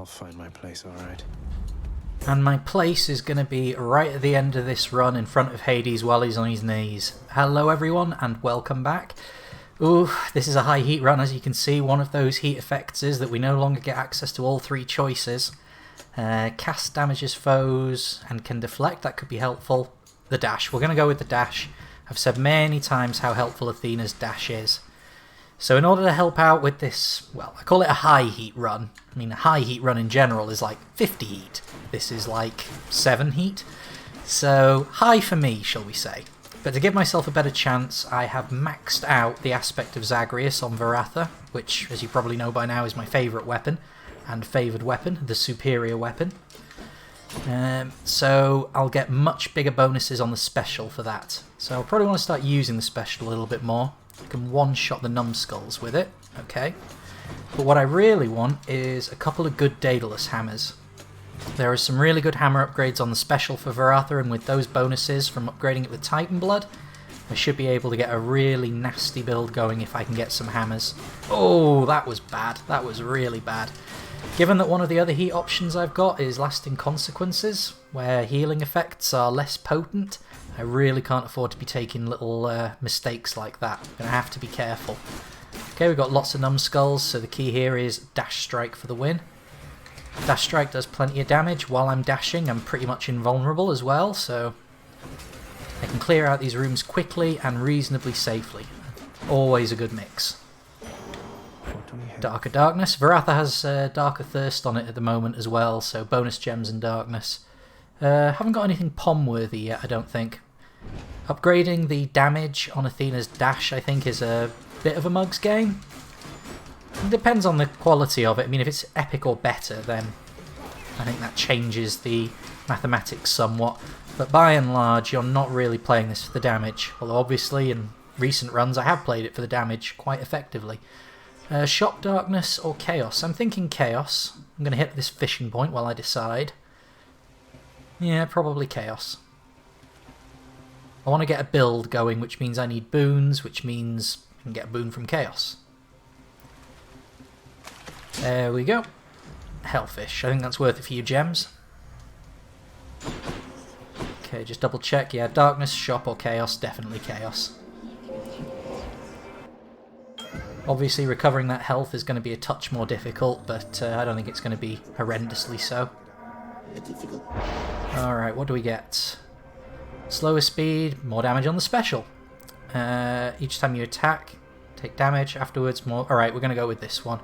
I'll find my place, alright. And my place is going to be right at the end of this run in front of Hades while he's on his knees. Hello everyone and welcome back. Ooh, this is a high heat run, as you can see. One of those heat effects is that we no longer get access to all three choices. Cast damages foes and can deflect, that could be helpful. The dash, we're going to go with the dash. I've said many times how helpful Athena's dash is. So in order to help out with this, well, I call it a high heat run. I mean, a high heat run in general is like 50 heat. This is like 7 heat. So high for me, shall we say. But to give myself a better chance, I have maxed out the aspect of Zagreus on Varatha, which, as you probably know by now, is my favourite weapon and favoured weapon, the superior weapon. So I'll get much bigger bonuses on the special for that. So I'll probably want to start using the special a little bit more. I can one-shot the numbskulls with it, okay. But what I really want is a couple of good Daedalus hammers. There are some really good hammer upgrades on the special for Varatha, and with those bonuses from upgrading it with Titan Blood, I should be able to get a really nasty build going if I can get some hammers. Oh, that was bad. That was really bad. Given that one of the other heat options I've got is Lasting Consequences, where healing effects are less potent, I really can't afford to be taking little mistakes like that. I'm going to have to be careful. Okay, we've got lots of numbskulls, so the key here is Dash Strike for the win. Dash Strike does plenty of damage. While I'm dashing, I'm pretty much invulnerable as well, so I can clear out these rooms quickly and reasonably safely. Always a good mix. Darker Darkness. Varatha has Darker Thirst on it at the moment as well, so bonus gems and darkness. Haven't got anything pom-worthy yet, I don't think. Upgrading the damage on Athena's dash, I think, is a bit of a mug's game. It depends on the quality of it. I mean, if it's epic or better, then I think that changes the mathematics somewhat. But by and large, you're not really playing this for the damage. Although obviously in recent runs I have played it for the damage quite effectively. Shock Darkness or Chaos? I'm thinking Chaos. I'm going to hit this fishing point while I decide. Yeah, probably Chaos. I want to get a build going, which means I need boons, which means I can get a boon from Chaos. There we go. Hellfish. I think that's worth a few gems. Okay, just double check. Yeah, Darkness, Shop or Chaos. Definitely Chaos. Obviously recovering that health is going to be a touch more difficult, but I don't think it's going to be horrendously so. Alright, what do we get? Slower speed, more damage on the special. Each time you attack, take damage. Afterwards, more... Alright, we're going to go with this one.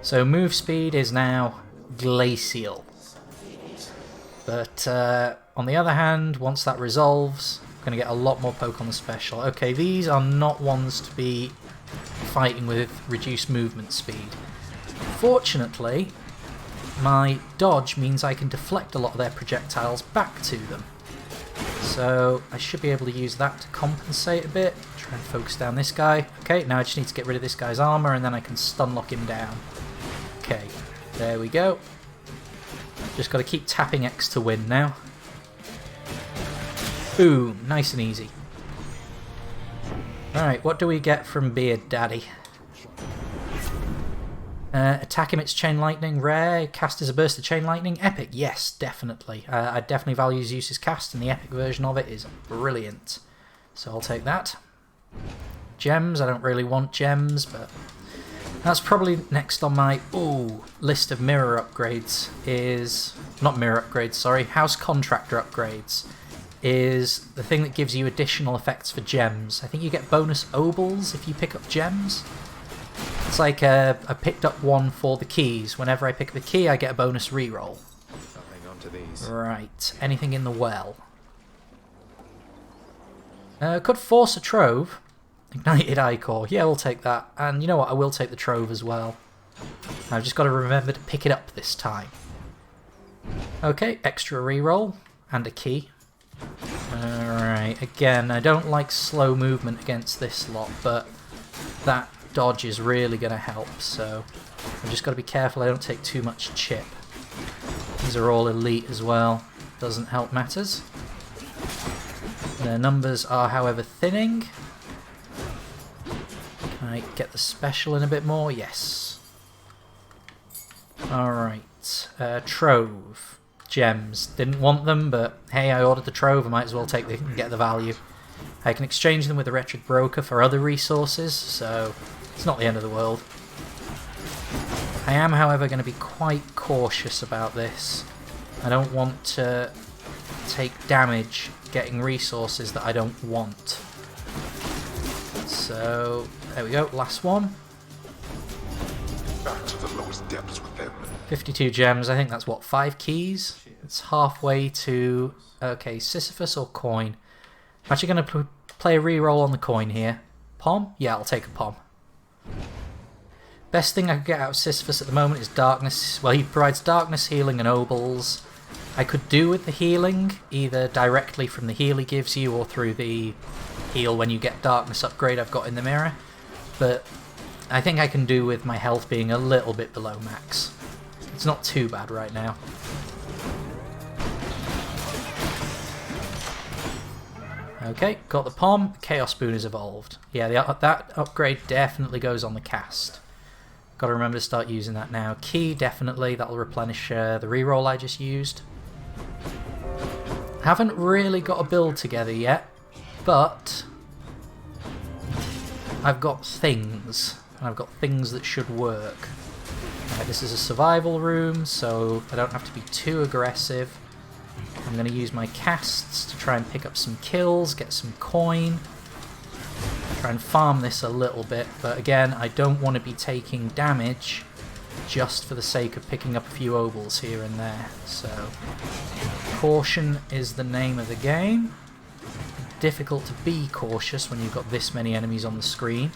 So move speed is now glacial. But on the other hand, once that resolves, I'm going to get a lot more poke on the special. Okay, these are not ones to be fighting with reduced movement speed. Fortunately, my dodge means I can deflect a lot of their projectiles back to them. So I should be able to use that to compensate a bit. Try and focus down this guy. Okay, now I just need to get rid of this guy's armor and then I can stun lock him down. Okay, there we go. Just got to keep tapping X to win now. Boom, nice and easy. Alright, what do we get from Beard Daddy? Attack him, it's Chain Lightning, rare. Cast as a burst of Chain Lightning, epic. Yes, definitely. I definitely value Zeus's cast, and the epic version of it is brilliant. So I'll take that. Gems, I don't really want gems, but that's probably next on my list of mirror upgrades. Is not mirror upgrades, sorry, house contractor upgrades. Is the thing that gives you additional effects for gems. I think you get bonus obols if you pick up gems. It's like I picked up one for the keys. Whenever I pick up a key, I get a bonus reroll. Hang on to these. Right, anything in the well? Could force a trove. Ignited Ichor. Yeah, we'll take that. And you know what? I will take the trove as well. I've just got to remember to pick it up this time. Okay, extra reroll and a key. Alright, again, I don't like slow movement against this lot, but that dodge is really going to help, so I've just got to be careful I don't take too much chip. These are all elite as well, doesn't help matters. Their numbers are, however, thinning. Can I get the special in a bit more? Yes. Alright, Trove. Gems. Didn't want them, but hey, I ordered the trove, I might as well take the get the value. I can exchange them with the Wretched Broker for other resources, so it's not the end of the world. I am, however, going to be quite cautious about this. I don't want to take damage getting resources that I don't want. So, there we go, last one. Back to the lowest depths with them. 52 gems, I think that's what, 5 keys? It's halfway to... Okay, Sisyphus or coin? I'm actually going to play a reroll on the coin here. Pom? Yeah, I'll take a pom. Best thing I could get out of Sisyphus at the moment is darkness. Well, he provides darkness, healing, and obols. I could do with the healing, either directly from the heal he gives you or through the heal when you get darkness upgrade I've got in the mirror. But I think I can do with my health being a little bit below max. It's not too bad right now. Okay, got the pom. Chaos Boon is evolved. Yeah, that upgrade definitely goes on the cast. Got to remember to start using that now. Key, definitely. That'll replenish the reroll I just used. Haven't really got a build together yet, but I've got things. And I've got things that should work. Right, this is a survival room, so I don't have to be too aggressive. I'm going to use my casts to try and pick up some kills, get some coin. Try and farm this a little bit, but again, I don't want to be taking damage just for the sake of picking up a few obols here and there. So, caution is the name of the game. Difficult to be cautious when you've got this many enemies on the screen.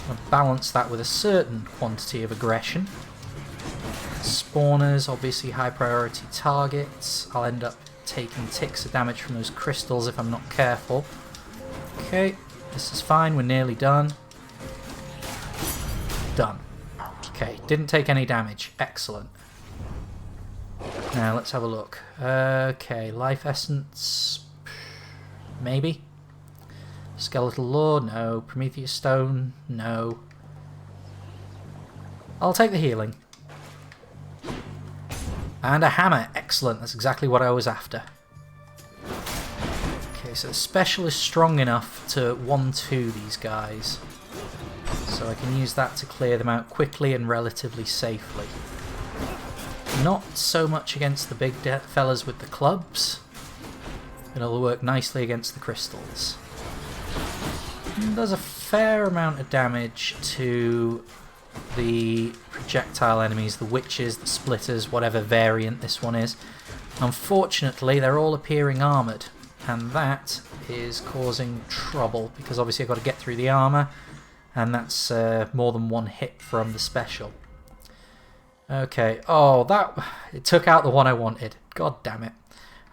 I'll balance that with a certain quantity of aggression. Spawners, obviously high priority targets. I'll end up taking ticks of damage from those crystals if I'm not careful. Okay, this is fine, we're nearly done. Done. Okay, didn't take any damage. Excellent. Now let's have a look. Okay, life essence. Maybe. Skeletal Lore, no. Prometheus Stone, no. I'll take the healing. And a hammer. Excellent. That's exactly what I was after. Okay, so the special is strong enough to 1-2 these guys. So I can use that to clear them out quickly and relatively safely. Not so much against the big fellas with the clubs. It'll work nicely against the crystals. And does a fair amount of damage to the projectile enemies, the witches, the splitters, whatever variant this one is. Unfortunately, they're all appearing armoured, and that is causing trouble, because obviously I've got to get through the armour, and that's more than one hit from the special. Okay, oh, it took out the one I wanted. God damn it.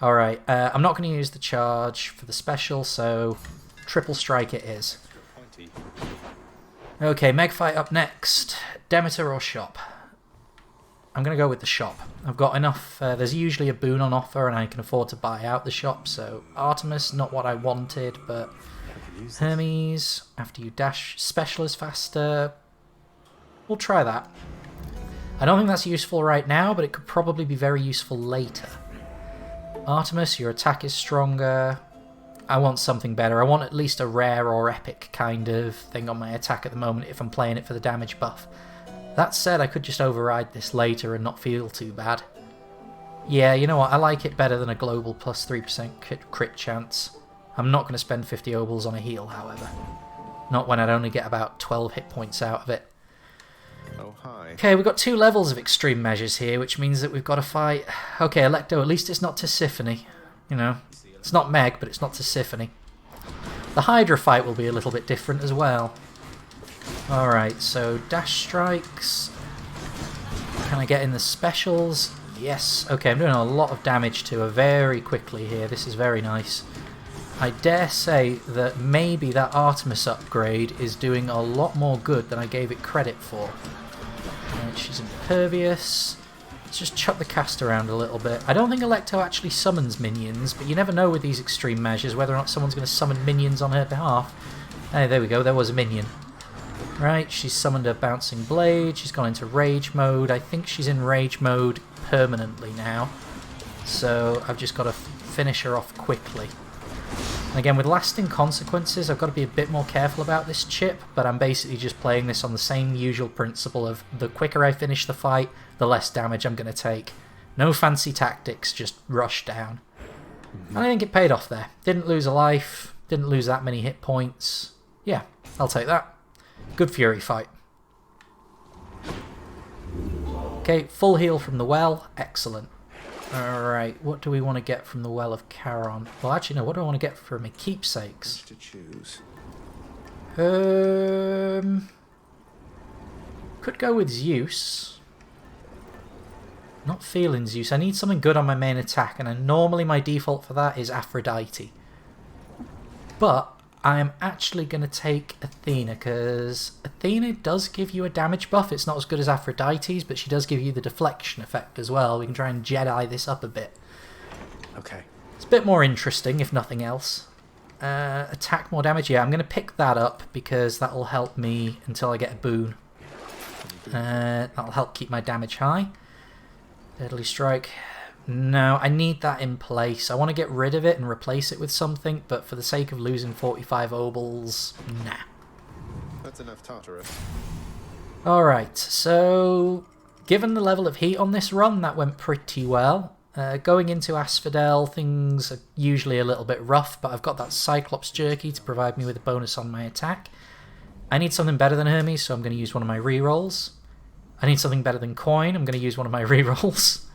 Alright, I'm not going to use the charge for the special, so triple strike it is. Okay, Megfight up next. Demeter or shop? I'm going to go with the shop. I've got enough. There's usually a boon on offer and I can afford to buy out the shop, so Artemis, not what I wanted, but Hermes, after you dash, special is faster. We'll try that. I don't think that's useful right now, but it could probably be very useful later. Artemis, your attack is stronger. I want something better. I want at least a rare or epic kind of thing on my attack at the moment if I'm playing it for the damage buff. That said, I could just override this later and not feel too bad. Yeah, you know what? I like it better than a global plus 3% crit chance. I'm not going to spend 50 obols on a heal, however. Not when I'd only get about 12 hit points out of it. Oh, hi. Okay, we've got 2 levels of extreme measures here, which means that we've got to fight... Okay, Electo, at least it's not Tisiphone. You know, it's not Meg, but it's not Tisiphone. The Hydra fight will be a little bit different as well. Alright, so dash strikes. Can I get in the specials? Yes. Okay, I'm doing a lot of damage to her very quickly here. This is very nice. I dare say that maybe that Artemis upgrade is doing a lot more good than I gave it credit for. Right, she's impervious. Let's just chuck the cast around a little bit. I don't think Electo actually summons minions, but you never know with these extreme measures whether or not someone's going to summon minions on her behalf. Hey, there we go, there was a minion. Right, she's summoned her Bouncing Blade. She's gone into Rage mode. I think she's in Rage mode permanently now. So I've just got to finish her off quickly. And again, with lasting consequences, I've got to be a bit more careful about this chip, but I'm basically just playing this on the same usual principle of the quicker I finish the fight, the less damage I'm going to take. No fancy tactics, just rush down. And I think it paid off there. Didn't lose a life, didn't lose that many hit points. Yeah, I'll take that. Good Fury fight. Okay, full heal from the well. Excellent. Alright, what do we want to get from the Well of Charon? Well, actually, no, what do I want to get for my keepsakes? To choose. Could go with Zeus. Not feeling Zeus. I need something good on my main attack, and normally my default for that is Aphrodite. But I am actually going to take Athena, because Athena does give you a damage buff. It's not as good as Aphrodite's, but she does give you the deflection effect as well. We can try and Jedi this up a bit. Okay. It's a bit more interesting, if nothing else. Attack more damage. Yeah, I'm going to pick that up, because that'll help me until I get a boon. That'll help keep my damage high. Deadly Strike. No, I need that in place. I want to get rid of it and replace it with something, but for the sake of losing 45 obols, nah. That's enough Tartarus. Alright, so given the level of heat on this run, that went pretty well. Going into Asphodel, things are usually a little bit rough, but I've got that Cyclops Jerky to provide me with a bonus on my attack. I need something better than Hermes, so I'm going to use one of my rerolls. I need something better than Coin, I'm going to use one of my rerolls.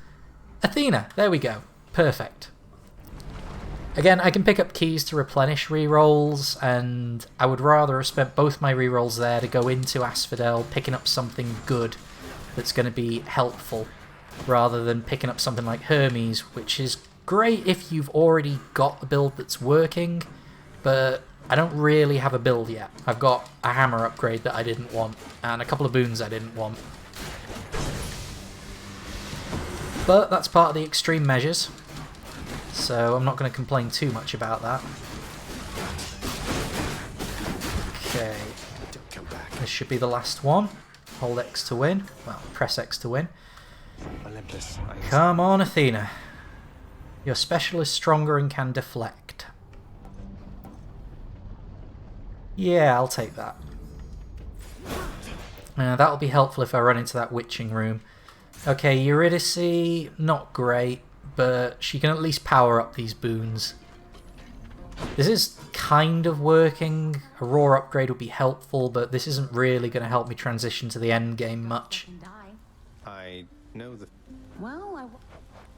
Athena, there we go. Perfect. Again, I can pick up keys to replenish rerolls, and I would rather have spent both my rerolls there to go into Asphodel, picking up something good that's going to be helpful, rather than picking up something like Hermes, which is great if you've already got a build that's working, but I don't really have a build yet. I've got a hammer upgrade that I didn't want, and a couple of boons I didn't want. But that's part of the extreme measures, so I'm not going to complain too much about that. Okay, this should be the last one. Hold X to win. Well, press X to win. Olympus. Come on, Athena. Your special is stronger and can deflect. Yeah, I'll take that. That'll be helpful if I run into that witching room. Okay, Eurydice, not great, but she can at least power up these boons. This is kind of working. A raw upgrade would be helpful, but this isn't really going to help me transition to the end game much. I know the... Well,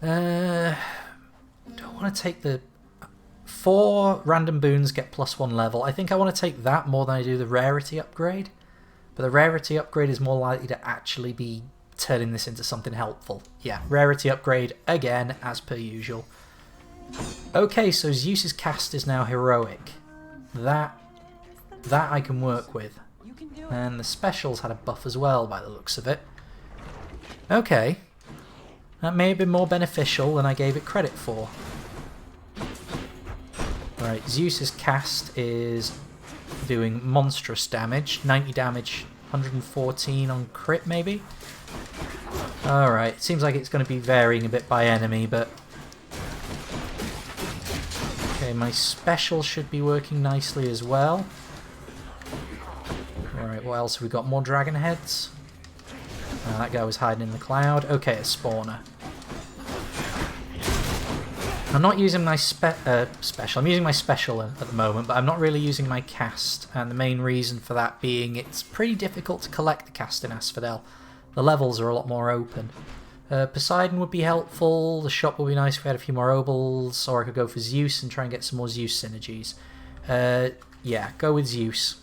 Don't want to take the... 4 random boons get +1 level. I think I want to take that more than I do the rarity upgrade. But the rarity upgrade is more likely to actually be turning this into something helpful. Yeah, rarity upgrade again, as per usual. Okay, so Zeus's cast is now heroic. That I can work with. And the specials had a buff as well, by the looks of it. Okay. That may have been more beneficial than I gave it credit for. Right, Zeus's cast is doing monstrous damage. 90 damage, 114 on crit, maybe? Alright, it seems like it's going to be varying a bit by enemy, but... Okay, my special should be working nicely as well. Alright, what else have we got? More dragon heads? That guy was hiding in the cloud. Okay, a spawner. I'm not using my special. I'm using my special at the moment, but I'm not really using my cast, and the main reason for that being it's pretty difficult to collect the cast in Asphodel. The levels are a lot more open. Poseidon would be helpful, the shop would be nice if we had a few more obols, or I could go for Zeus and try and get some more Zeus synergies. Yeah, go with Zeus.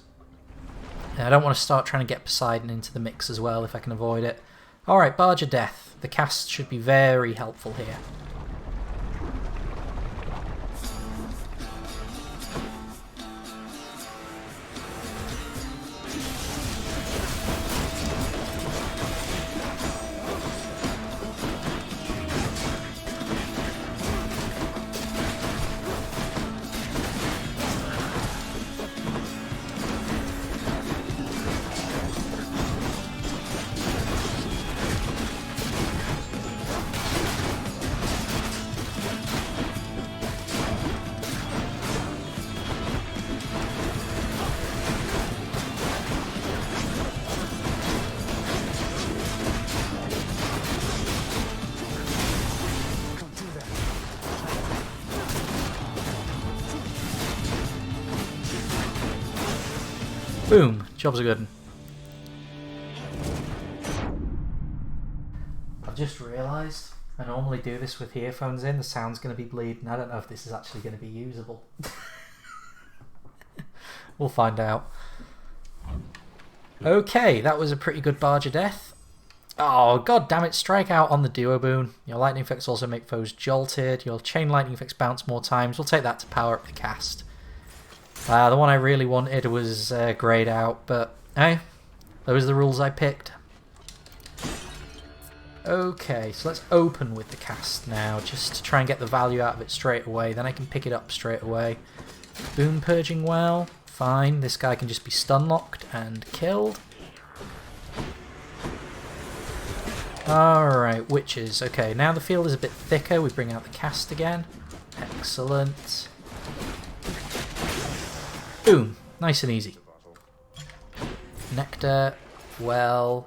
I don't want to start trying to get Poseidon into the mix as well if I can avoid it. Alright, Barge of Death. The cast should be very helpful here. Boom. Job's a good one. I've just realised I normally do this with earphones in. The sound's going to be bleeding. I don't know if this is actually going to be usable. We'll find out. Okay, that was a pretty good barge of death. Oh, god damn it, strike out on the duo boon. Your lightning effects also make foes jolted. Your chain lightning effects bounce more times. We'll take that to power up the cast. The one I really wanted was grayed out, but hey, those are the rules I picked. Okay, so let's open with the cast now, just to try and get the value out of it straight away. Then I can pick it up straight away. Boon purging well, fine. This guy can just be stun locked and killed. Alright, witches. Okay, now the field is a bit thicker. We bring out the cast again. Excellent. Boom. Nice and easy. Nectar. Well.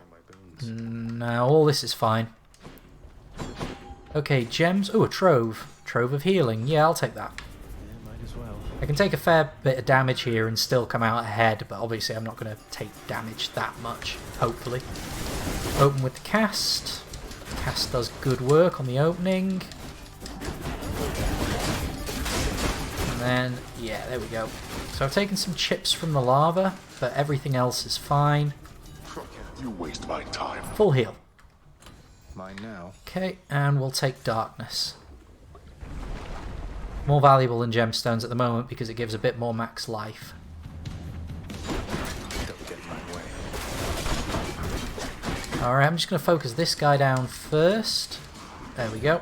No, all this is fine. Okay, gems. Oh, a trove. Trove of healing. Yeah, I'll take that. Yeah, might as well. I can take a fair bit of damage here and still come out ahead, but obviously I'm not going to take damage that much, hopefully. Open with the cast. Cast does good work on the opening. And then, yeah, there we go. So I've taken some chips from the lava, but everything else is fine. You waste my time. Full heal. Mine now. Okay, and we'll take darkness. More valuable than gemstones at the moment because it gives a bit more max life. Don't get in my way. Alright, I'm just going to focus this guy down first. There we go.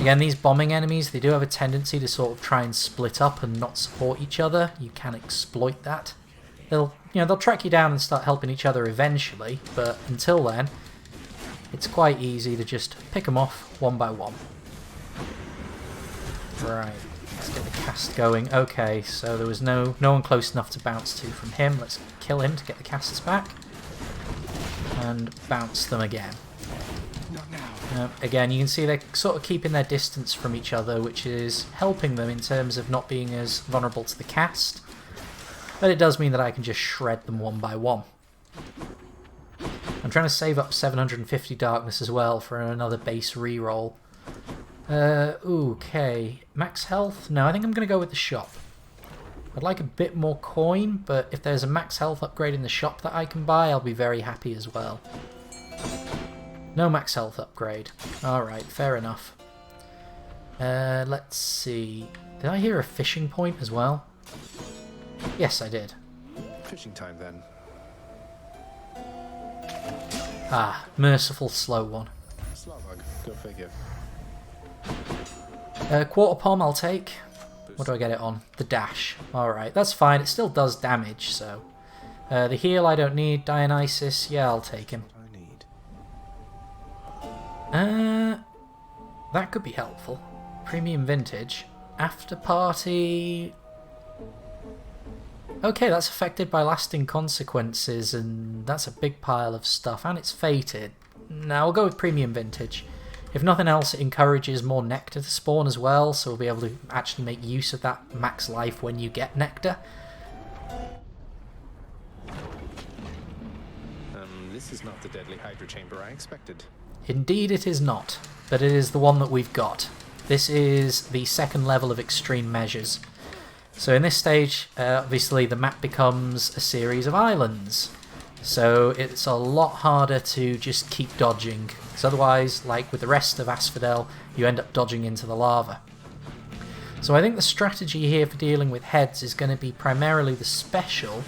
Again, these bombing enemies, they do have a tendency to sort of try and split up and not support each other. You can exploit that. They'll track you down and start helping each other eventually, but until then, it's quite easy to just pick them off one by one. Right, let's get the cast going. Okay, so there was no one close enough to bounce to from him. Let's kill him to get the casts back. And bounce them again. Not now. Again, you can see they're sort of keeping their distance from each other, which is helping them in terms of not being as vulnerable to the cast. But it does mean that I can just shred them one by one. I'm trying to save up 750 darkness as well for another base reroll. Okay. Max health? No, I think I'm going to go with the shop. I'd like a bit more coin, but if there's a max health upgrade in the shop that I can buy, I'll be very happy as well. No max health upgrade. Alright, fair enough. Let's see. Did I hear a fishing point as well? Yes, I did. Fishing time then. Ah, merciful slow one. Slavog, go figure. Quarter palm I'll take. What do I get it on? The dash. Alright, that's fine. It still does damage, so. The heal I don't need. Dionysus, yeah, I'll take him. That could be helpful. Premium vintage. After party. Okay, that's affected by lasting consequences, and that's a big pile of stuff, and it's fated. Now we'll go with premium vintage. If nothing else, it encourages more nectar to spawn as well, so we'll be able to actually make use of that max life when you get nectar. This is not the deadly Hydra chamber I expected. Indeed it is not, but it is the one that we've got. This is the second level of extreme measures. So in this stage, obviously the map becomes a series of islands. So it's a lot harder to just keep dodging, because otherwise, like with the rest of Asphodel, you end up dodging into the lava. So I think the strategy here for dealing with heads is going to be primarily the special,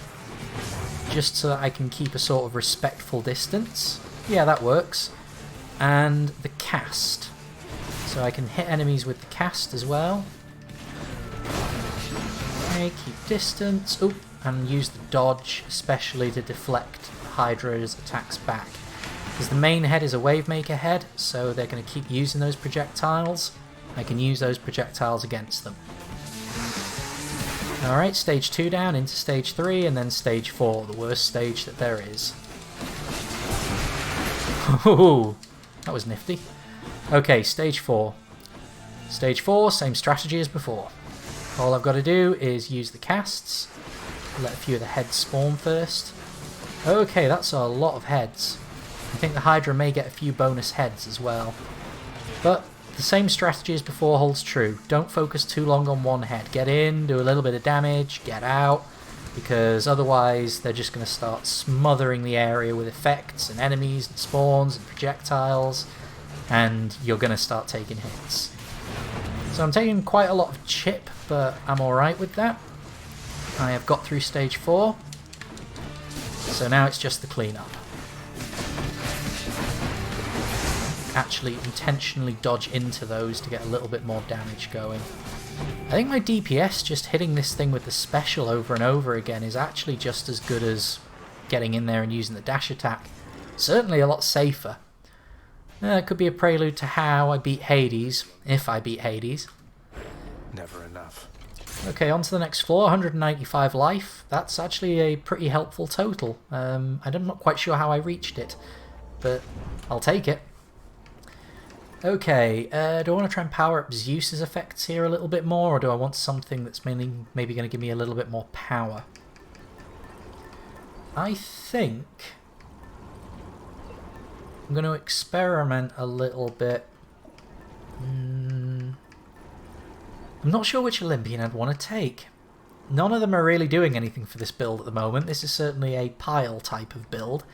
just so that I can keep a sort of respectful distance. Yeah, that works. And the cast. So I can hit enemies with the cast as well. Okay, keep distance. Oh, and use the dodge, especially to deflect Hydra's attacks back. Because the main head is a Wave Maker head, so they're going to keep using those projectiles. I can use those projectiles against them. Alright, stage 2 down, into stage 3, and then stage 4, the worst stage that there is. Ooh, that was nifty. Okay, stage 4. Stage 4, same strategy as before. All I've got to do is use the casts, Let a few of the heads spawn first. Okay, that's a lot of heads. I think the Hydra may get a few bonus heads as well. But the same strategy as before holds true. Don't focus too long on one head. Get in, do a little bit of damage, get out, because otherwise they're just going to start smothering the area with effects and enemies and spawns and projectiles, and you're going to start taking hits. So I'm taking quite a lot of chip, but I'm alright with that. I have got through stage 4, so now it's just the cleanup. Actually intentionally dodge into those to get a little bit more damage going. I think my DPS just hitting this thing with the special over and over again is actually just as good as getting in there and using the dash attack. Certainly a lot safer. It could be a prelude to how I beat Hades, if I beat Hades. Never enough. Okay, on to the next floor, 195 life. That's actually a pretty helpful total. I'm not quite sure how I reached it, but I'll take it. Okay, do I want to try and power up Zeus's effects here a little bit more, or do I want something that's maybe going to give me a little bit more power? I think I'm going to experiment a little bit. I'm not sure which Olympian I'd want to take. None of them are really doing anything for this build at the moment. This is certainly a pile type of build.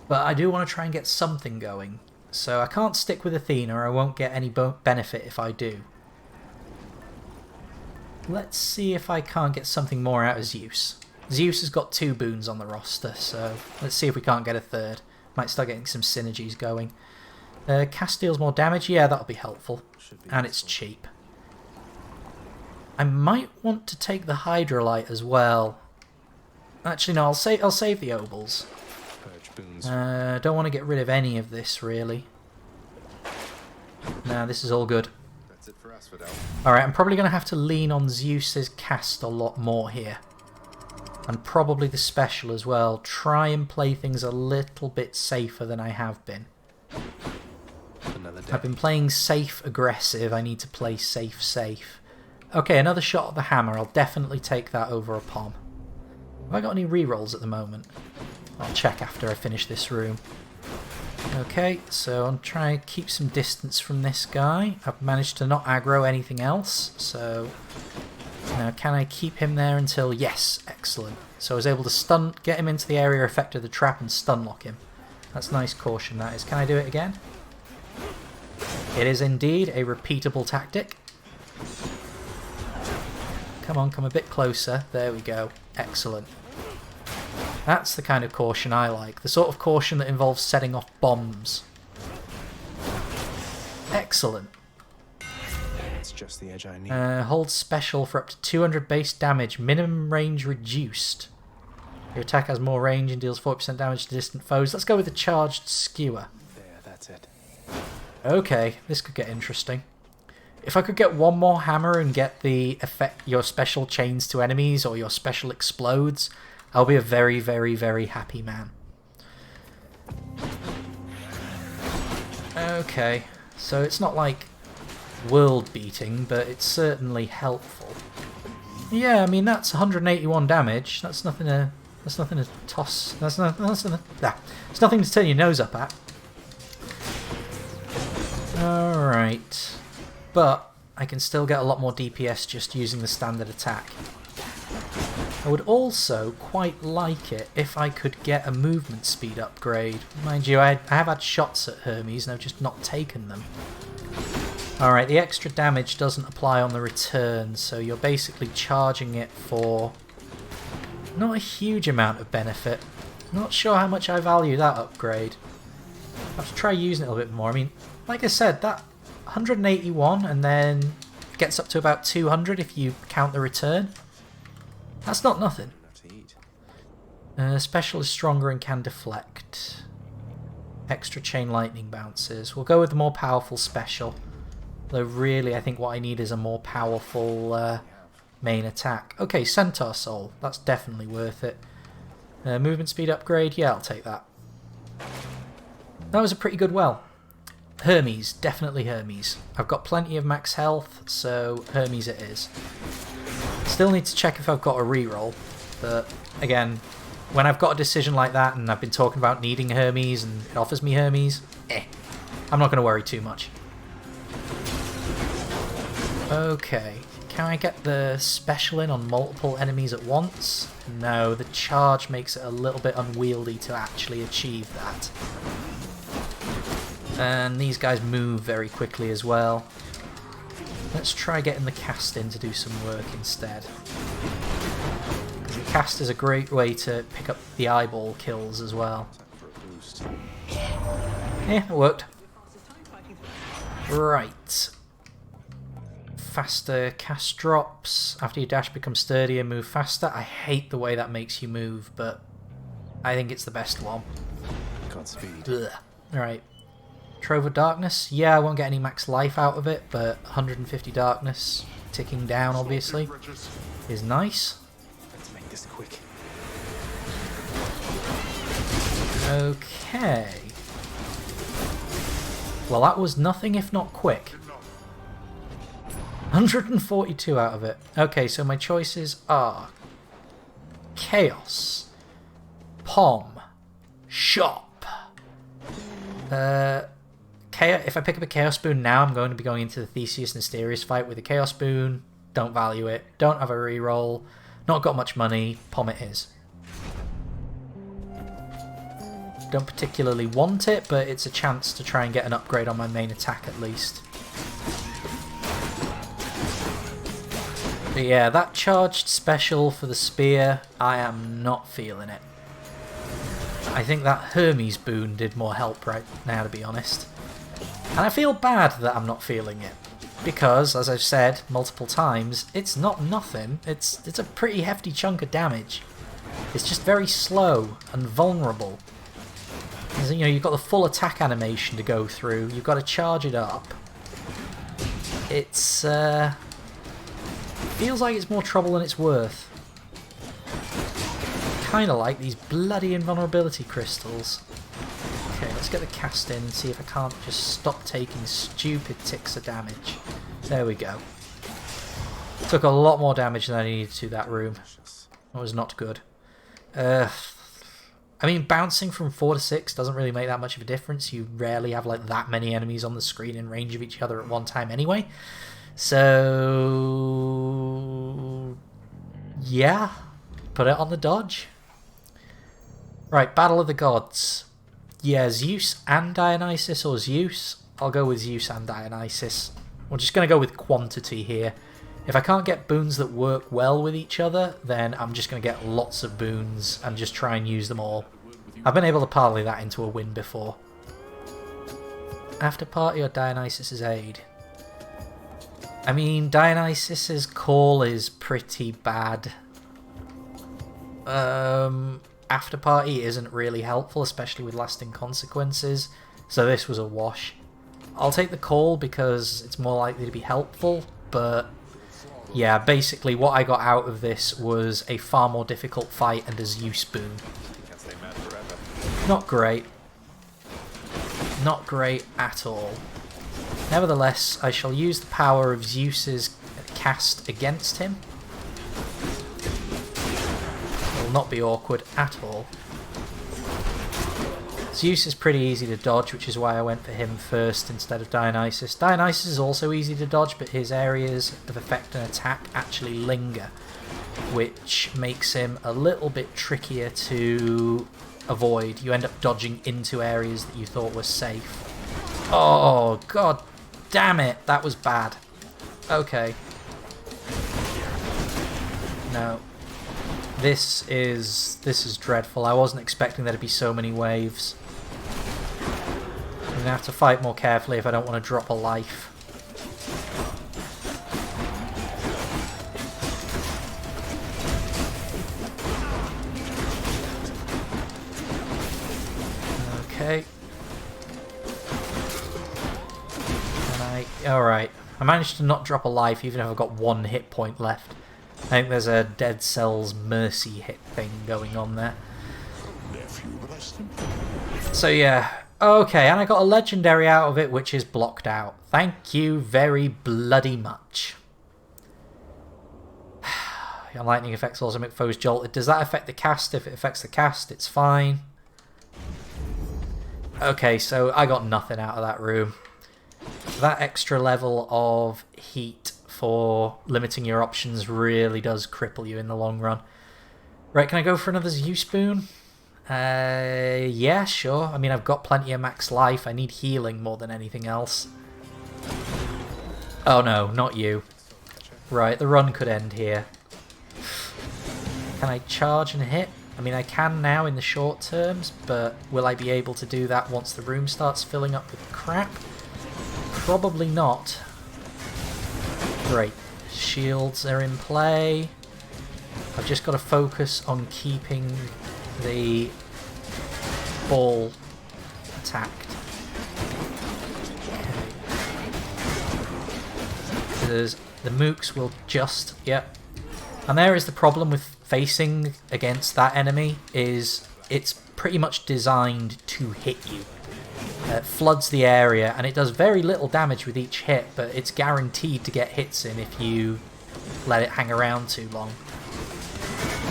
But I do want to try and get something going. So I can't stick with Athena, or I won't get any benefit if I do. Let's see if I can't get something more out of Zeus. Zeus has got 2 boons on the roster, so let's see if we can't get a third. Might start getting some synergies going. Cast deals more damage, yeah, that'll be helpful. And it's cheap. I might want to take the Hydrolite as well. Actually, no, I'll save the Obels. Don't want to get rid of any of this, really. Nah, this is all good. That's it for us, Fidel. Alright, I'm probably going to have to lean on Zeus's cast a lot more here. And probably the special as well. Try and play things a little bit safer than I have been. Another day. I've been playing safe aggressive. I need to play safe safe. Okay, another shot at the hammer. I'll definitely take that over a pom. Have I got any rerolls at the moment? I'll check after I finish this room. Okay, so I'm trying to keep some distance from this guy. I've managed to not aggro anything else, so now can I keep him there until... Yes, excellent. So I was able to get him into the area effect of the trap and stun lock him. That's nice caution, that is. Can I do it again? It is indeed a repeatable tactic. Come on, come a bit closer. There we go. Excellent. That's the kind of caution I like. The sort of caution that involves setting off bombs. Excellent. It's just the edge I need. Hold special for up to 200 base damage. Minimum range reduced. Your attack has more range and deals 40% damage to distant foes. Let's go with the charged skewer. There, that's it. Okay, this could get interesting. If I could get one more hammer and get the effect, your special chains to enemies or your special explodes, I'll be a very, very, very happy man. Okay, so it's not like world beating, but it's certainly helpful. Yeah, I mean that's 181 damage. That's nothing to toss. It's nothing to turn your nose up at. All right, but I can still get a lot more DPS just using the standard attack. I would also quite like it if I could get a movement speed upgrade. Mind you, I have had shots at Hermes and I've just not taken them. Alright, the extra damage doesn't apply on the return, so you're basically charging it for not a huge amount of benefit. Not sure how much I value that upgrade. I'll have to try using it a little bit more. I mean, like I said, that 181 and then gets up to about 200 if you count the return. That's not nothing. Special is stronger and can deflect. Extra chain lightning bounces. We'll go with the more powerful special. Though really I think what I need is a more powerful main attack. Okay, Centaur Soul. That's definitely worth it. Movement speed upgrade. Yeah, I'll take that. That was a pretty good well. Hermes. Definitely Hermes. I've got plenty of max health, so Hermes it is. Still need to check if I've got a reroll, but again, when I've got a decision like that and I've been talking about needing Hermes and it offers me Hermes, I'm not going to worry too much. Okay, can I get the special in on multiple enemies at once? No, the charge makes it a little bit unwieldy to actually achieve that. And these guys move very quickly as well. Let's try getting the cast in to do some work instead. Because the cast is a great way to pick up the eyeball kills as well. Yeah, it worked. Right. Faster cast drops. After your dash becomes sturdier, move faster. I hate the way that makes you move, but I think it's the best one. Godspeed. Right. Trove of Darkness. Yeah, I won't get any max life out of it, but 150 darkness, ticking down obviously, is nice. Let's make this quick. Okay. Well, that was nothing if not quick. 142 out of it. Okay, so my choices are Chaos, Pom, Shop. If I pick up a Chaos Spoon now, I'm going to be going into the Theseus and Asterius fight with a Chaos Spoon. Don't value it. Don't have a reroll. Not got much money. Pom it is. Don't particularly want it, but it's a chance to try and get an upgrade on my main attack at least. But yeah, that charged special for the spear, I am not feeling it. I think that Hermes boon did more help right now, to be honest. And I feel bad that I'm not feeling it. Because, as I've said multiple times, it's not nothing. It's a pretty hefty chunk of damage. It's just very slow and vulnerable. You know, you've got the full attack animation to go through. You've got to charge it up. It's feels like it's more trouble than it's worth. Kind of like these bloody invulnerability crystals. Okay, let's get the cast in and see if I can't just stop taking stupid ticks of damage. There we go. Took a lot more damage than I needed to that room. That was not good. I mean, bouncing from 4 to 6 doesn't really make that much of a difference. You rarely have like that many enemies on the screen in range of each other at one time anyway. So yeah, put it on the dodge. Right, Battle of the Gods. Yeah, Zeus and Dionysus, or Zeus. I'll go with Zeus and Dionysus. We're just going to go with quantity here. If I can't get boons that work well with each other, then I'm just going to get lots of boons and just try and use them all. I've been able to parlay that into a win before. After party or Dionysus's aid? I mean, Dionysus's call is pretty bad. After party isn't really helpful, especially with lasting consequences, so this was a wash. I'll take the call because it's more likely to be helpful, but yeah, basically what I got out of this was a far more difficult fight and a Zeus boon. Not great. Not great at all. Nevertheless, I shall use the power of Zeus's cast against him. It will not be awkward at all. Zeus is pretty easy to dodge, which is why I went for him first instead of Dionysus. Dionysus is also easy to dodge, but his areas of effect and attack actually linger, which makes him a little bit trickier to avoid. You end up dodging into areas that you thought were safe. Oh, god damn it, that was bad. Okay. No. This is dreadful. I wasn't expecting there to be so many waves. I'm gonna have to fight more carefully if I don't want to drop a life. Okay. Alright. I managed to not drop a life even if I've got 1 hit point left. I think there's a Dead Cells Mercy hit thing going on there. So yeah. Okay, and I got a legendary out of it, which is blocked out. Thank you very bloody much. Your lightning effects also make foes jolted. Does that affect the cast? If it affects the cast, it's fine. Okay, so I got nothing out of that room. That extra level of heat for limiting your options really does cripple you in the long run. Right, can I go for another Zeus boon? Yeah, sure. I mean, I've got plenty of max life. I need healing more than anything else. Oh no, not you. Right, the run could end here. Can I charge and hit? I mean, I can now in the short terms, but will I be able to do that once the room starts filling up with crap? Probably not. Great. Shields are in play. I've just got to focus on keeping the ball attacked. Because the mooks will just... Yep. And there is the problem with facing against that enemy, is it's pretty much designed to hit you. It floods the area, and it does very little damage with each hit, but it's guaranteed to get hits in if you let it hang around too long.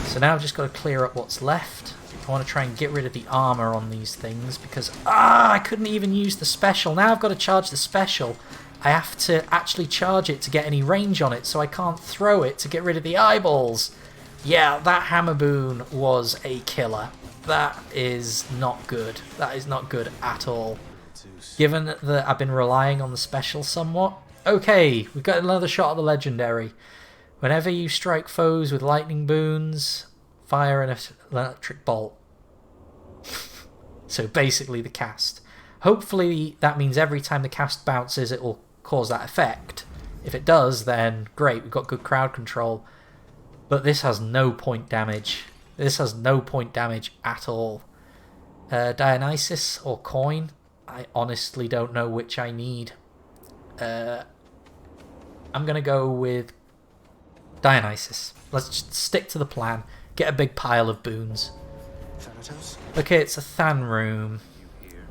So now I've just got to clear up what's left. I want to try and get rid of the armor on these things, because I couldn't even use the special. Now I've got to charge the special. I have to actually charge it to get any range on it, so I can't throw it to get rid of the eyeballs. Yeah, that hammer boon was a killer. That is not good. That is not good at all. Given that I've been relying on the special somewhat. Okay, we've got another shot at the legendary. Whenever you strike foes with lightning boons, fire an electric bolt. So basically the cast. Hopefully that means every time the cast bounces it will cause that effect. If it does, then great, we've got good crowd control. But this has no point damage. This has no point damage at all. Dionysus or coin? I honestly don't know which I need. I'm going to go with Dionysus. Let's just stick to the plan. Get a big pile of boons. Okay, it's a Than room.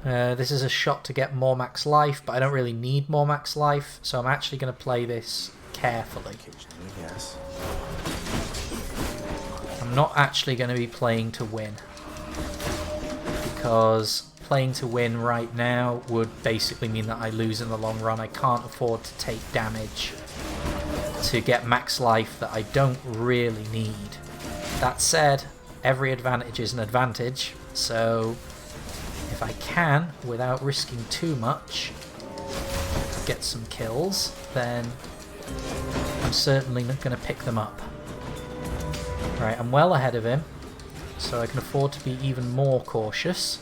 This is a shot to get more max life, but I don't really need more max life, so I'm actually going to play this carefully. Yes. I'm not actually going to be playing to win, because playing to win right now would basically mean that I lose in the long run. I can't afford to take damage to get max life that I don't really need. That said, every advantage is an advantage, so if I can, without risking too much, get some kills, then I'm certainly not going to pick them up. Right, I'm well ahead of him, so I can afford to be even more cautious,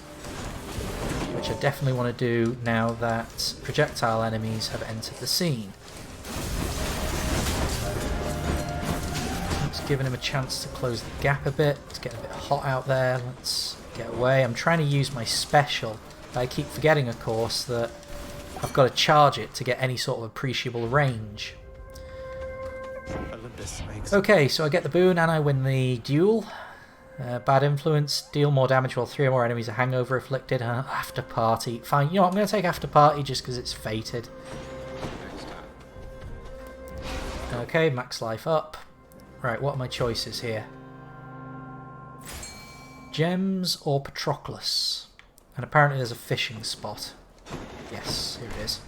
which I definitely want to do now that projectile enemies have entered the scene. It's giving him a chance to close the gap a bit. It's getting a bit hot out there. Let's get away. I'm trying to use my special, but I keep forgetting, of course, that I've got to charge it to get any sort of appreciable range. Okay, so I get the boon and I win the duel. Bad influence, deal more damage while 3 or more enemies are hangover afflicted. After party. Fine, you know what, I'm going to take after party just because it's fated. Okay, max life up. Right, what are my choices here? Gems or Patroclus? And apparently there's a fishing spot. Yes, here it is.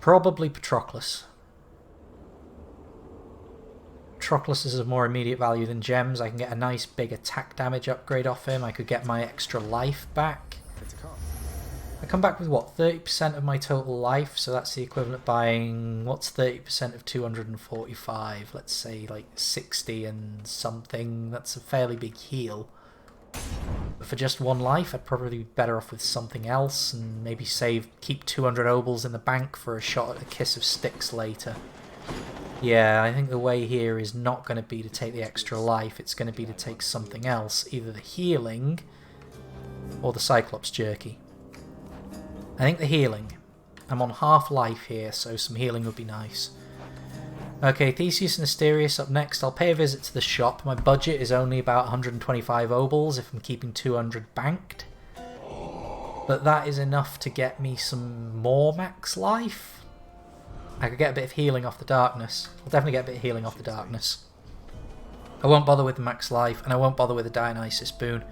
Probably Patroclus. Patroclus is of more immediate value than gems. I can get a nice big attack damage upgrade off him. I could get my extra life back. I come back with what, 30% of my total life, so that's the equivalent of buying, what's 30% of 245? Let's say like 60 and something. That's a fairly big heal. But for just 1 life, I'd probably be better off with something else and maybe keep 200 obols in the bank for a shot at a Kiss of Styx later. Yeah, I think the way here is not going to be to take the extra life, it's going to be to take something else, either the healing or the Cyclops Jerky. I think the healing. I'm on half life here, so some healing would be nice. Okay, Theseus and Asterius up next. I'll pay a visit to the shop. My budget is only about 125 obols if I'm keeping 200 banked. But that is enough to get me some more max life. I could get a bit of healing off the darkness. I'll definitely get a bit of healing off the darkness. I won't bother with the max life, and I won't bother with the Dionysus boon.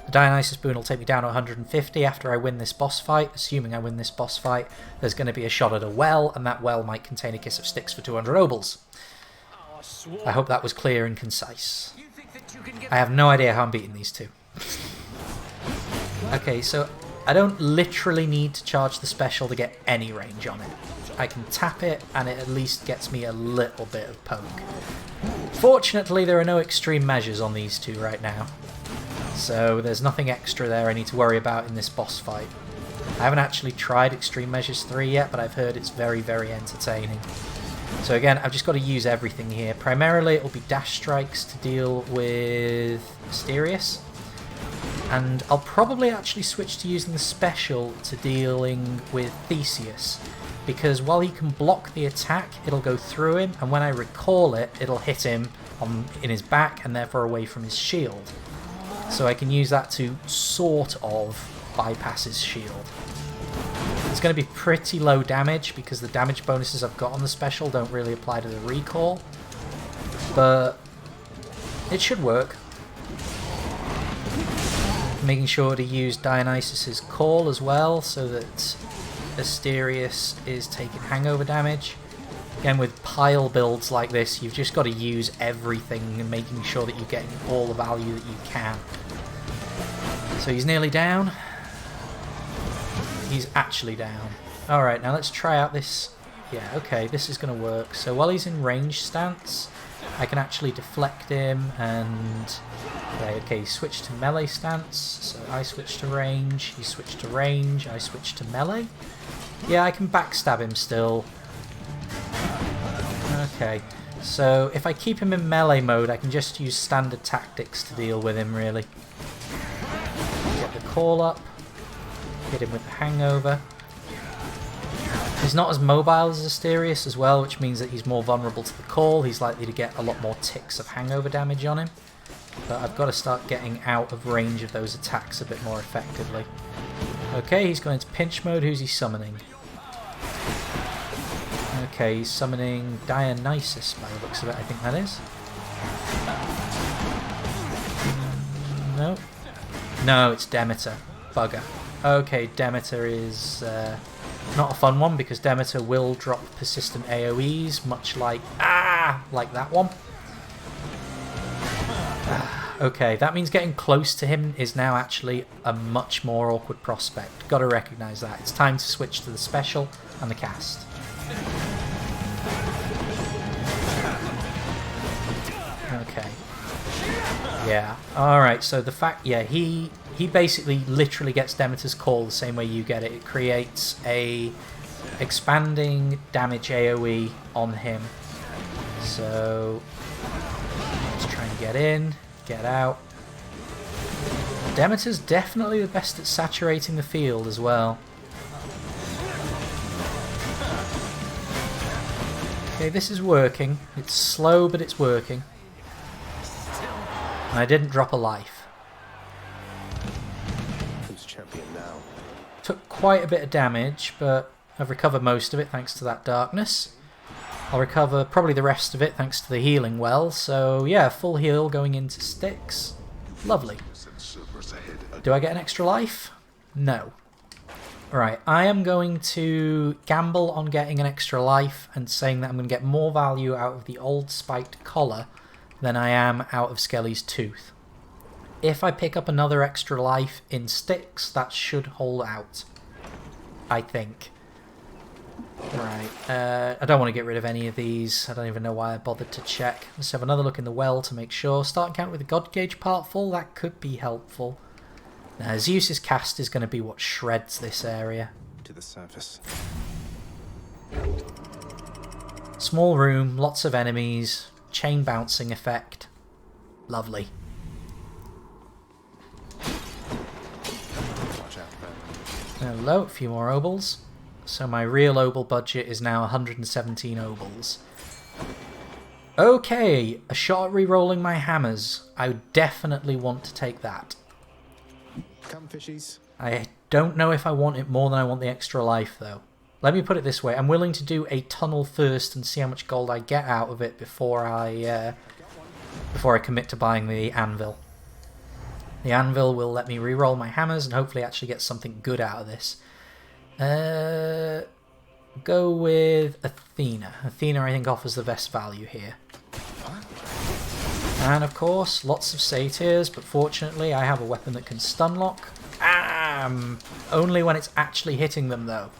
The Dionysus boon will take me down to 150 after I win this boss fight. Assuming I win this boss fight, there's going to be a shot at a well, and that well might contain a kiss of sticks for 200 obols. I hope that was clear and concise. I have no idea how I'm beating these two. Okay, so I don't literally need to charge the special to get any range on it. I can tap it and it at least gets me a little bit of poke. Fortunately, there are no extreme measures on these two right now, so there's nothing extra there I need to worry about in this boss fight. I haven't actually tried Extreme Measures 3 yet, but I've heard it's very, very entertaining. So again, I've just got to use everything here. Primarily it will be dash strikes to deal with Mysterious, and I'll probably actually switch to using the special to dealing with Theseus, because while he can block the attack, it'll go through him, and when I recall it, it'll hit him in his back and therefore away from his shield. So I can use that to sort of bypass his shield. It's going to be pretty low damage because the damage bonuses I've got on the special don't really apply to the recall, but it should work. Making sure to use Dionysus's call as well so that Asterius is taking hangover damage. Again, with pile builds like this, you've just got to use everything and making sure that you're getting all the value that you can. So he's nearly down. He's actually down. Alright, now let's try out this. Yeah, okay, this is going to work. So while he's in range stance, I can actually deflect him and... Okay, switch to melee stance. So I switch to range, he switched to range, I switch to melee. Yeah, I can backstab him still. Okay, so if I keep him in melee mode, I can just use standard tactics to deal with him, really. Get the call up, hit him with the hangover. He's not as mobile as Asterius as well, which means that he's more vulnerable to the call. He's likely to get a lot more ticks of hangover damage on him. But I've got to start getting out of range of those attacks a bit more effectively. Okay, he's going into pinch mode. Who's he summoning? Okay, he's summoning Dionysus by the looks of it, I think that is. No. No, it's Demeter. Bugger. Okay, Demeter is not a fun one because Demeter will drop persistent AoEs, much like that one. Okay, that means getting close to him is now actually a much more awkward prospect. Got to recognise that. It's time to switch to the special and the cast. Okay. Yeah. Alright, so the fact... Yeah, he basically literally gets Demeter's call the same way you get it. It creates a expanding damage AoE on him. So... let's try and get in. Get out. Demeter's definitely the best at saturating the field as well. Okay, this is working. It's slow, but it's working. And I didn't drop a life. Who's champion now? Took quite a bit of damage, but I've recovered most of it thanks to that darkness. I'll recover probably the rest of it thanks to the healing well, so yeah, full heal going into sticks. Lovely. Do I get an extra life? No. Right, I am going to gamble on getting an extra life and saying that I'm going to get more value out of the old spiked collar than I am out of Skelly's tooth. If I pick up another extra life in sticks, that should hold out, I think. Right, I don't want to get rid of any of these. I don't even know why I bothered to check. Let's have another look in the well to make sure. Start count with the God Gauge part full, that could be helpful. Now, Zeus's cast is going to be what shreds this area. To the surface. Small room, lots of enemies, chain bouncing effect. Lovely. Watch out, man. Hello, a few more obols. So my real obol budget is now 117 obols. Okay, a shot at re-rolling my hammers. I definitely want to take that. Come, fishies. I don't know if I want it more than I want the extra life, though. Let me put it this way. I'm willing to do a tunnel first and see how much gold I get out of it before I before I commit to buying the anvil. The anvil will let me reroll my hammers and hopefully actually get something good out of this. Go with Athena. Athena, I think, offers the best value here. And of course, lots of satyrs, but fortunately I have a weapon that can stun lock. Only when it's actually hitting them, though.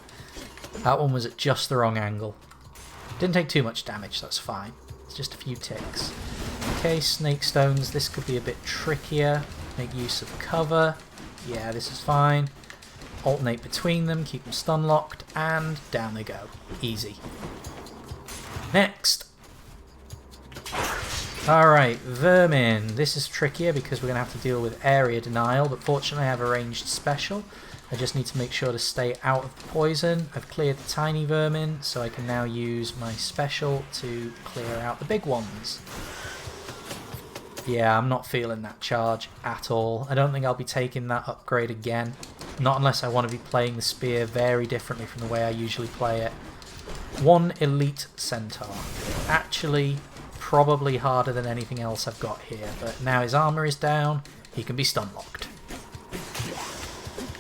That one was at just the wrong angle. Didn't take too much damage, that's fine. It's just a few ticks. Okay, snake stones. This could be a bit trickier. Make use of cover. Yeah, this is fine. Alternate between them, keep them stun locked, and down they go. Easy. Next. Alright, vermin. This is trickier because we're going to have to deal with area denial, but fortunately I have a ranged special. I just need to make sure to stay out of the poison. I've cleared the tiny vermin, so I can now use my special to clear out the big ones. Yeah, I'm not feeling that charge at all. I don't think I'll be taking that upgrade again. Not unless I want to be playing the spear very differently from the way I usually play it. One elite centaur. Actually, probably harder than anything else I've got here, but now his armor is down, he can be stun locked.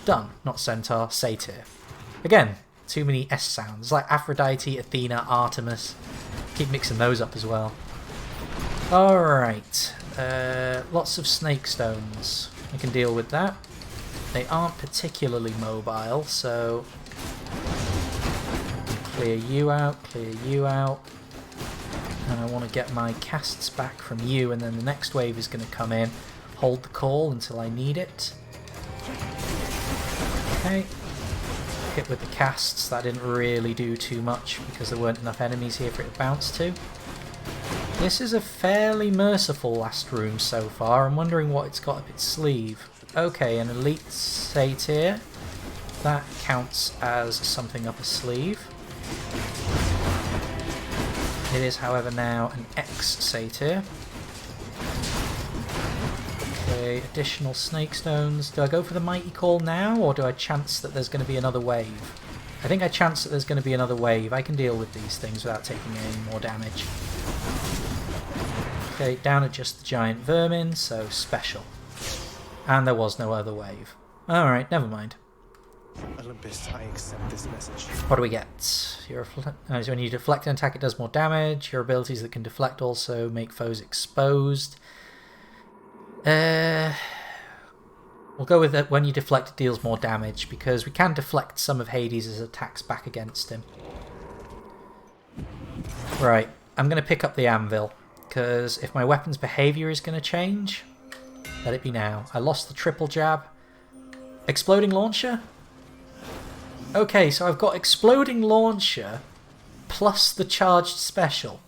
Done. Not centaur, satyr. Again, too many S sounds. It's like Aphrodite, Athena, Artemis. Keep mixing those up as well. Alright. Lots of snake stones. I can deal with that. They aren't particularly mobile, so clear you out, clear you out. And I want to get my casts back from you, and then the next wave is going to come in. Hold the call until I need it. Okay. Hit with the casts. That didn't really do too much because there weren't enough enemies here for it to bounce to. This is a fairly merciful last room so far. I'm wondering what it's got up its sleeve. Okay, an elite satyr. That counts as something up a sleeve. It is, however, now an X-satyr. Okay, additional snake stones. Do I go for the mighty call now, or do I chance that there's going to be another wave? I think I chance that there's going to be another wave. I can deal with these things without taking any more damage. Okay, down at just the giant vermin, so special. And there was no other wave. Alright, never mind. Olympus, I accept this message. What do we get? So when you deflect an attack, it does more damage. Your abilities that can deflect also make foes exposed. We'll go with that. When you deflect, it deals more damage, because we can deflect some of Hades' attacks back against him. Right, I'm going to pick up the anvil, because if my weapon's behaviour is going to change, let it be now. I lost the triple jab. Exploding launcher? Okay, so I've got exploding launcher plus the charged special.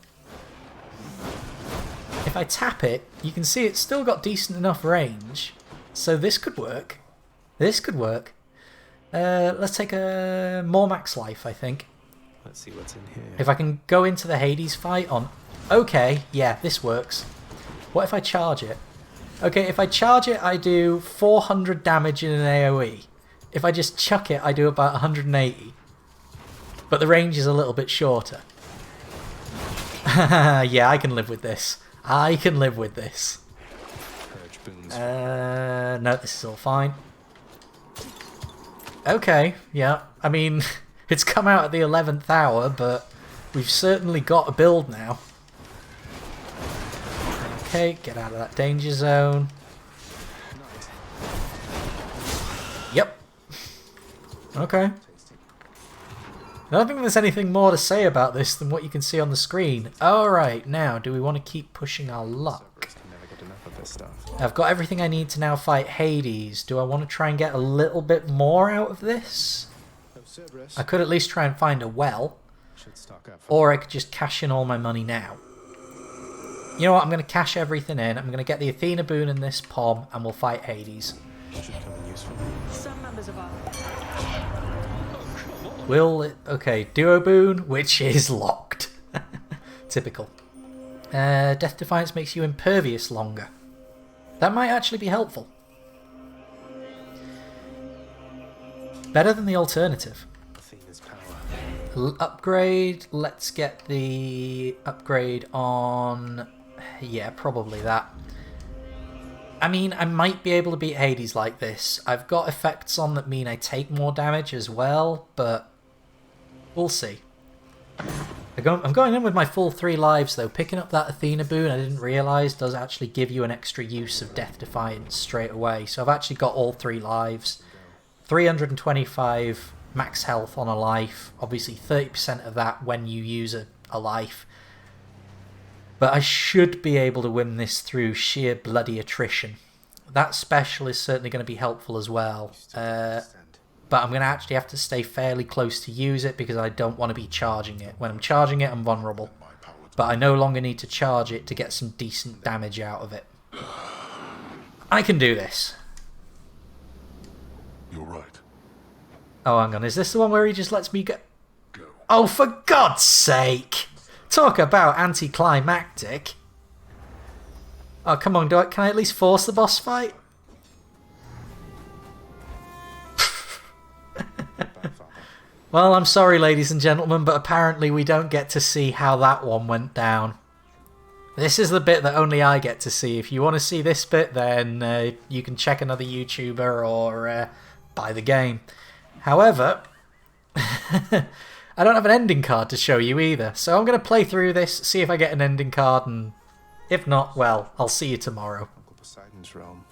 If I tap it, you can see it's still got decent enough range. So this could work. This could work. Let's take a more max life, I think. Let's see what's in here. If I can go into the Hades fight on... Okay, yeah, this works. What if I charge it? Okay, if I charge it, I do 400 damage in an AoE. If I just chuck it, I do about 180. But the range is a little bit shorter. Yeah, I can live with this. I can live with this. No, this is all fine. Okay, yeah. I mean, it's come out at the 11th hour, but we've certainly got a build now. Okay, get out of that danger zone. Yep. Okay. I don't think there's anything more to say about this than what you can see on the screen. Alright, now, do we want to keep pushing our luck? I've got everything I need to now fight Hades. Do I want to try and get a little bit more out of this? I could at least try and find a well. Or I could just cash in all my money now. You know what, I'm going to cash everything in. I'm going to get the Athena boon in this pom, and we'll fight Hades. Some members of our... Will it... Okay, duo boon, which is locked. Typical. Death Defiance makes you impervious longer. That might actually be helpful. Better than the alternative. Upgrade. Let's get the upgrade on Yeah, probably that. I mean, I might be able to beat Hades like this. I've got effects on that mean I take more damage as well, but we'll see. I'm going in with my full 3 lives though. Picking up that Athena boon I didn't realise does actually give you an extra use of Death Defiance straight away. So I've actually got all 3 lives. 325 max health on a life. Obviously 30% of that when you use a life. But I should be able to win this through sheer bloody attrition. That special is certainly going to be helpful as well. But I'm going to actually have to stay fairly close to use it because I don't want to be charging it. When I'm charging it, I'm vulnerable. But I no longer need to charge it to get some decent damage out of it. I can do this. You're right. Oh, hang on. Is this the one where he just lets me go? Oh, for God's sake! Talk about anticlimactic. Oh, come on. Can I at least force the boss fight? Well, I'm sorry, ladies and gentlemen, but apparently we don't get to see how that one went down. This is the bit that only I get to see. If you want to see this bit, then you can check another YouTuber or buy the game. However, I don't have an ending card to show you either, so I'm going to play through this, see if I get an ending card, and if not, well, I'll see you tomorrow. Uncle Poseidon's realm.